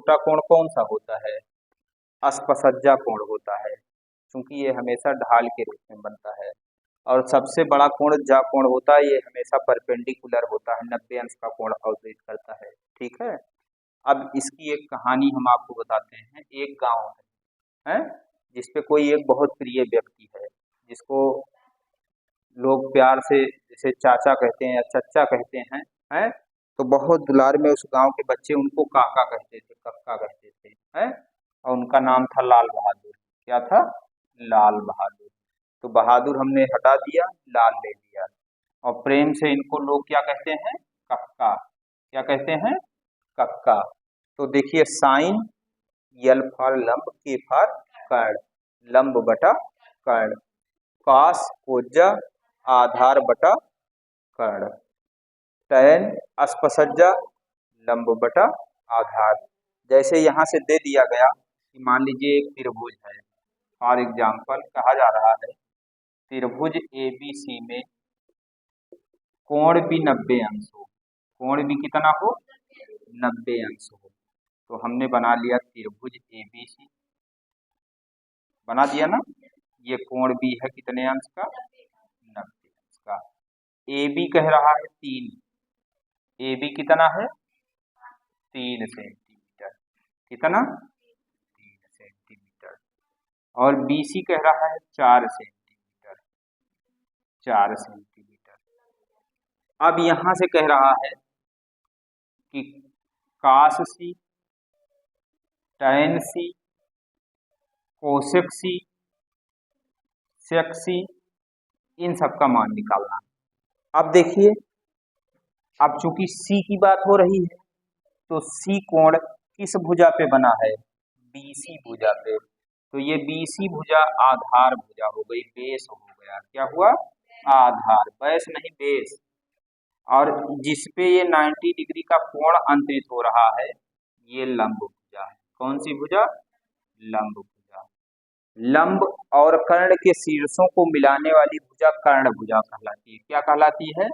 छोटा कोण कौन सा होता है? अस्पसज्जा कोण होता है, क्योंकि ये हमेशा ढाल के रूप में बनता है। और सबसे बड़ा कोण जा कोण होता है, ये हमेशा परपेंडिकुलर होता है, 90 अंश का कोण अवतरित करता है। ठीक है, अब इसकी एक कहानी हम आपको बताते हैं। एक गांव है जिसपे कोई एक बहुत प्रिय व्यक्ति है, जिसको लोग प्यार से जैसे चाचा कहते हैं या चच्चा कहते हैं। तो बहुत दुलार में उस गांव के बच्चे उनको काका कहते थे, कक्का कहते थे। हैं, और उनका नाम था लाल बहादुर। क्या था? लाल बहादुर। तो बहादुर हमने हटा दिया, लाल ले लिया, और प्रेम से इनको लोग क्या कहते हैं? कक्का। क्या कहते हैं? कक्का। तो देखिए, साइन यल फॉर लंब, के फॉर कर्ण, लंब बटा कर्ण, कास कोज्जा आधार बटा कर्ण, टैन अस्पसज्जा लंब बटा आधार। जैसे यहाँ से दे दिया गया कि मान लीजिए एक त्रिभुज है, फॉर एग्जाम्पल कहा जा रहा है त्रिभुज ABC में कोण भी 90 अंश हो। कोण भी कितना हो? 90 अंश हो। तो हमने बना लिया त्रिभुज ABC, बना दिया ना। ये कोण भी है कितने अंश का? 90 अंश का। AB कह रहा है 3, AB कितना है? 3 सेंटीमीटर। कितना? 3 सेंटीमीटर। और BC कह रहा है 4 सेंटीमीटर, 4 सेंटीमीटर। अब यहां से कह रहा है कि काश C, tan C, cosec C, सेक C, इन सब का मान निकालना। अब देखिए, अब चूंकि C की बात हो रही है, तो C कोण किस भुजा पे बना है? BC भुजा पे। तो ये BC भुजा आधार भुजा हो गई, बेस हो गया। क्या हुआ? आधार, बैस नहीं बेस। और जिसपे ये 90 डिग्री का कोण अंतरित हो रहा है, ये लंब भुजा है। कौन सी भुजा? लंब भुजा। लंब और कर्ण के शीर्षों को मिलाने वाली भुजा कर्ण भुजा कहलाती है। क्या कहलाती है?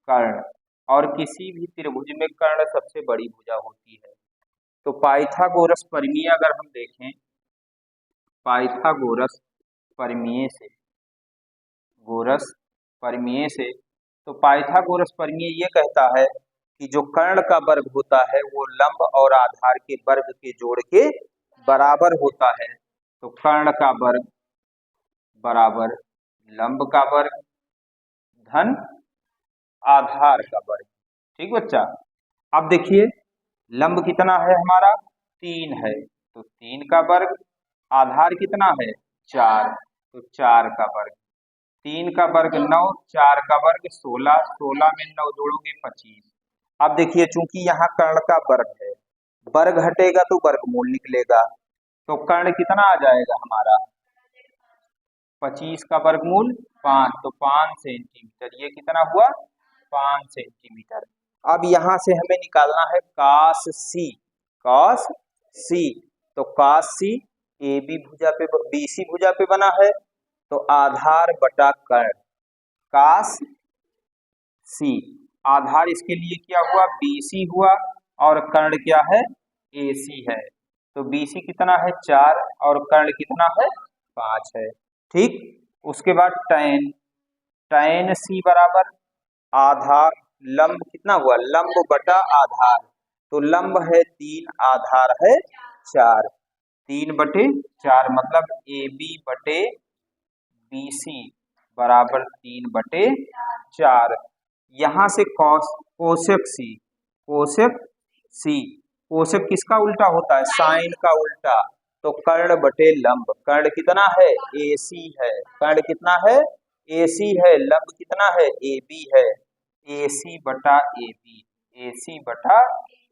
कर्ण। और किसी भी त्रिभुज में कर्ण सबसे बड़ी भुजा होती है। तो पाइथागोरस परिमेय अगर हम देखें, पाइथागोरस परिमेय से, गोरस परिमेय से, तो पाइथागोरस परिमेय ये कहता है कि जो कर्ण का वर्ग होता है वो लंब और आधार के वर्ग के जोड़ के बराबर होता है। तो कर्ण का वर्ग बराबर लंब का वर्ग धन आधार का वर्ग। ठीक बच्चा। अब देखिए, लंब कितना है हमारा? 3 है, तो 3 का वर्ग। आधार कितना है? 4, तो 4 का वर्ग। 3 का वर्ग 9, 4 का वर्ग 16, 16 में 9 जोड़ोगे 25। अब देखिए, चूंकि यहाँ कर्ण का वर्ग है, वर्ग हटेगा तो वर्गमूल निकलेगा। तो कर्ण कितना आ जाएगा हमारा? 25 का वर्गमूल 5, तो 5 सेंटीमीटर। ये कितना हुआ? 5 सेंटीमीटर। अब यहाँ से हमें निकालना है काश C, काश C। तो काश C AB भुजा पे, BC भुजा पे बना है, तो आधार बटा कर्ण, काश C। आधार इसके लिए क्या हुआ? BC हुआ, और कर्ण क्या है? AC है। तो BC कितना है? 4, और कर्ण कितना है? 5 है। ठीक। उसके बाद टैन, टैन C बराबर आधार, लंब कितना हुआ? लंब बटा आधार। तो लंब है 3, आधार है 4, 3/4, मतलब AB बटे BC बराबर 3/4। यहां से cosec C, cosec C, cosec किसका उल्टा होता है? साइन का उल्टा। तो कर्ण बटे लंब, कर्ण कितना है? AC है। कर्ण कितना है? AC है। लंब कितना है? AB है। AC बटा AB, AC बटा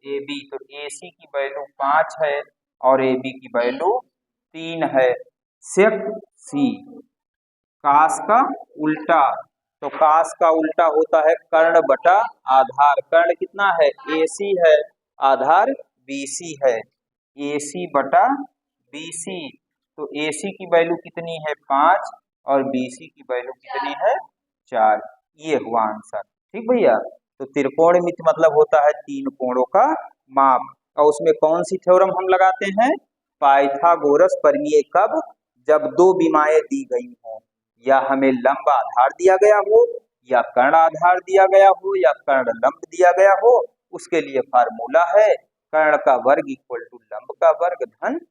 AB। तो AC की वैल्यू 5 है और AB की वैल्यू 3 है। सेक C, काश का उल्टा, तो काश का उल्टा होता है कर्ण बटा आधार। कर्ण कितना है? AC है, आधार BC है। AC बटा BC, तो AC की वैल्यू कितनी है? 5, और BC की वैल्यू कितनी है? 4। ये हुआ आंसर। ठीक भैया। तो त्रिकोणमिति मतलब होता है 3 कोणों का माप। और उसमें कौन सी थ्योरम हम लगाते हैं? पाइथागोरस प्रमेय। कब? जब दो विमाएं दी गई हों, या हमें लंब आधार दिया गया हो, या कर्ण आधार दिया गया हो, या कर्ण लंब दिया गया हो। उसके लिए फार्मूला है कर्ण का वर्ग इक्वल टू लंब का वर्ग धन